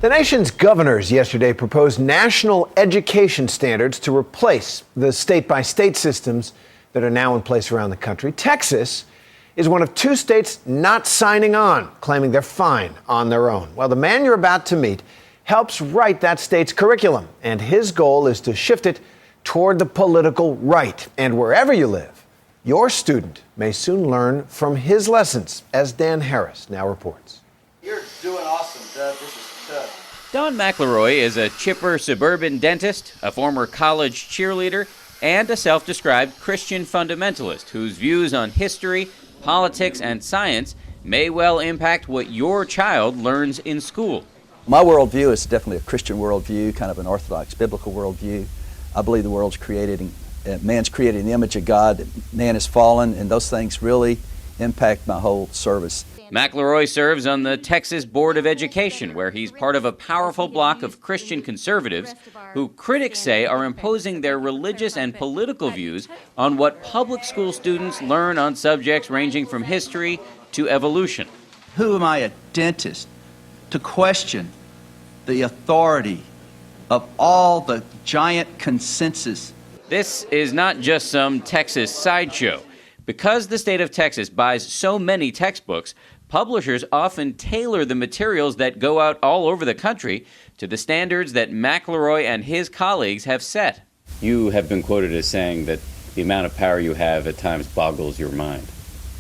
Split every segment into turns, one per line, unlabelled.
The nation's governors yesterday proposed national education standards to replace the state-by-state systems that are now in place around the country. Texas is one of two states not signing on, claiming they're fine on their own. Well, the man you're about to meet helps write that state's curriculum, and his goal is to shift it toward the political right. And wherever you live, your student may soon learn from his lessons, as Dan Harris now reports.
You're doing awesome, Doug. This is tough.
Don McElroy is a chipper suburban dentist, a former college cheerleader, and a self-described Christian fundamentalist whose views on history, politics, and science may well impact what your child learns in school.
My worldview is definitely a Christian worldview, kind of an orthodox biblical worldview. I believe the world's created, man's created in the image of God, man is fallen, and those things really impact my whole service.
McElroy serves on the Texas Board of Education, where he's part of a powerful bloc of Christian conservatives who critics say are imposing their religious and political views on what public school students learn on subjects ranging from history to evolution.
Who am I, a dentist, to question the authority of all the giant consensus?
This is not just some Texas sideshow. Because the state of Texas buys so many textbooks, publishers often tailor the materials that go out all over the country to the standards that McElroy and his colleagues have set.
You have been quoted as saying that the amount of power you have at times boggles your mind.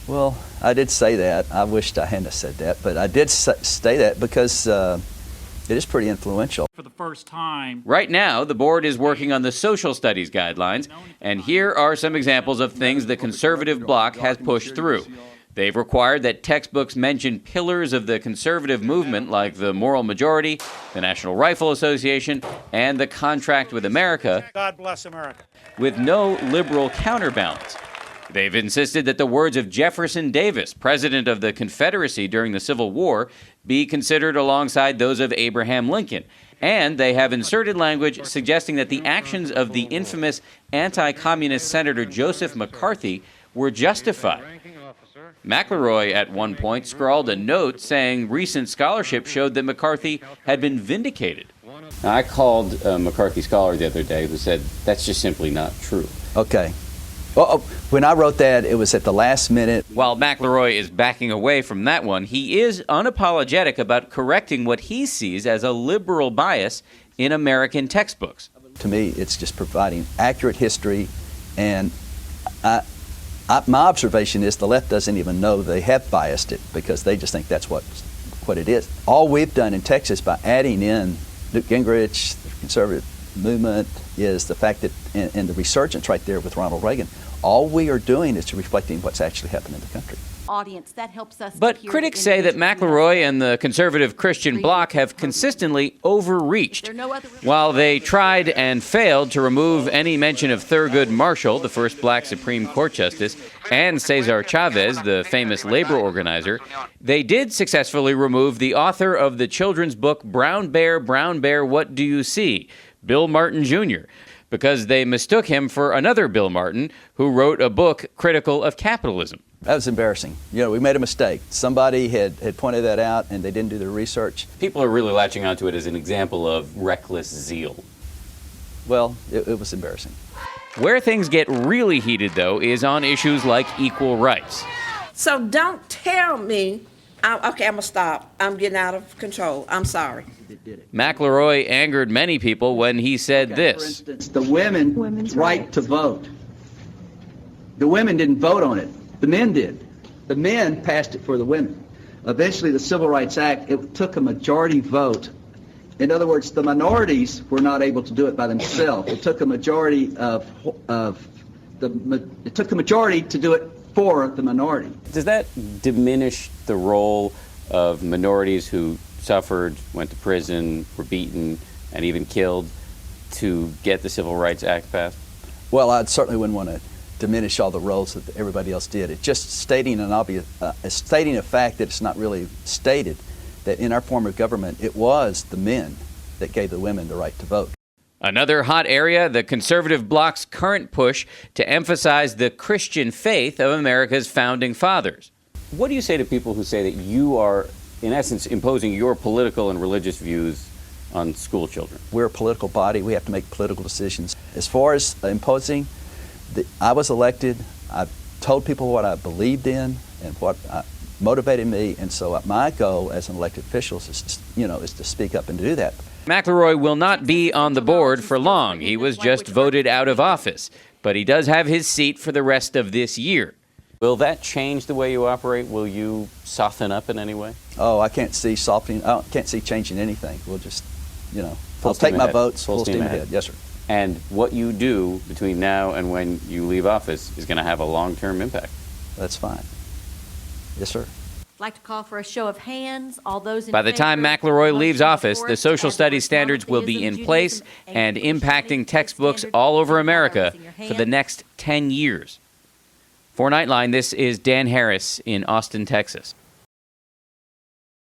Well, I did say that. I wished I hadn't said that, but I did say that because it is pretty influential.
For the first time.
Right now, the board is working on the social studies guidelines, and here are some examples of things the conservative bloc has pushed through. They've required that textbooks mention pillars of the conservative movement like the moral majority, the National Rifle Association, and the Contract with America.
God bless America.
With no liberal counterbalance. They've insisted that the words of Jefferson Davis, president of the Confederacy during the Civil War, be considered alongside those of Abraham Lincoln. And they have inserted language suggesting that the actions of the infamous anti-communist Senator Joseph McCarthy were justified. McElroy at one point scrawled a note saying recent scholarship showed that McCarthy had been vindicated.
Now, I called a McCarthy scholar the other day who said that's just simply not true.
Okay. Well, when I wrote that, it was at the last minute.
While McElroy is backing away from that one, he is unapologetic about correcting what he sees as a liberal bias in American textbooks.
To me, it's just providing accurate history, and my observation is the left doesn't even know they have biased it because they just think that's what it is. All we've done in Texas by adding in Newt Gingrich, the conservative movement, is the fact that, and the resurgence right there with Ronald Reagan, all we are doing is reflecting what's actually happened in the country.
Audience, that helps us.
But critics say that McElroy and the conservative Christian bloc have consistently overreached. While they tried and failed to remove any mention of Thurgood Marshall, the first black Supreme Court justice, and Cesar Chavez, the famous labor organizer, they did successfully remove the author of the children's book Brown Bear, What Do You See?, Bill Martin Jr., because they mistook him for another Bill Martin who wrote a book critical of capitalism.
That was embarrassing. You know, we made a mistake. Somebody had pointed that out and they didn't do their research.
People are really latching onto it as an example of reckless zeal.
Well, it was embarrassing.
Where things get really heated, though, is on issues like equal rights.
So don't tell me, okay, I'm going to stop. I'm getting out of control. I'm sorry.
McElroy angered many people when he said this.
For instance, the women's right to vote. The women didn't vote on it. The men did. The men passed it for the women. Eventually, the Civil Rights Act, it took a majority vote. In other words, the minorities were not able to do it by themselves. It took a majority it took the majority to do it for the minority.
Does that diminish the role of minorities who suffered, went to prison, were beaten, and even killed to get the Civil Rights Act passed?
Well, I certainly wouldn't want to diminish all the roles that everybody else did. It's just stating stating a fact that it's not really stated, that in our form of government, it was the men that gave the women the right to vote.
Another hot area, the conservative bloc's current push to emphasize the Christian faith of America's founding fathers.
What do you say to people who say that you are in essence, imposing your political and religious views on school children.
We're a political body. We have to make political decisions. As far as imposing, I was elected. I told people what I believed in and what motivated me, and so my goal as an elected official is, is to speak up and do that.
McElroy will not be on the board for long. He was just voted out of office, but he does have his seat for the rest of this year.
Will that change the way you operate? Will you soften up in any way?
Oh, I can't see softening. I can't see changing anything. We'll just, I'll
Full
take
steam
my
ahead.
votes. Full steam ahead. Yes, sir.
And what you do between now and when you leave office is going to have a long-term impact.
That's fine. Yes, sir.
I'd like to call for a show of hands. All those in
By the time
favor of
McElroy
the
leaves
motion
office,
before
the
us
social
as
studies
a
standards will be in
monotheism,
place
Judaism,
and
Christianity
impacting textbooks
standards
all over
are
America
raising your
for the
hand.
next 10 years. For Nightline, this is Dan Harris in Austin, Texas.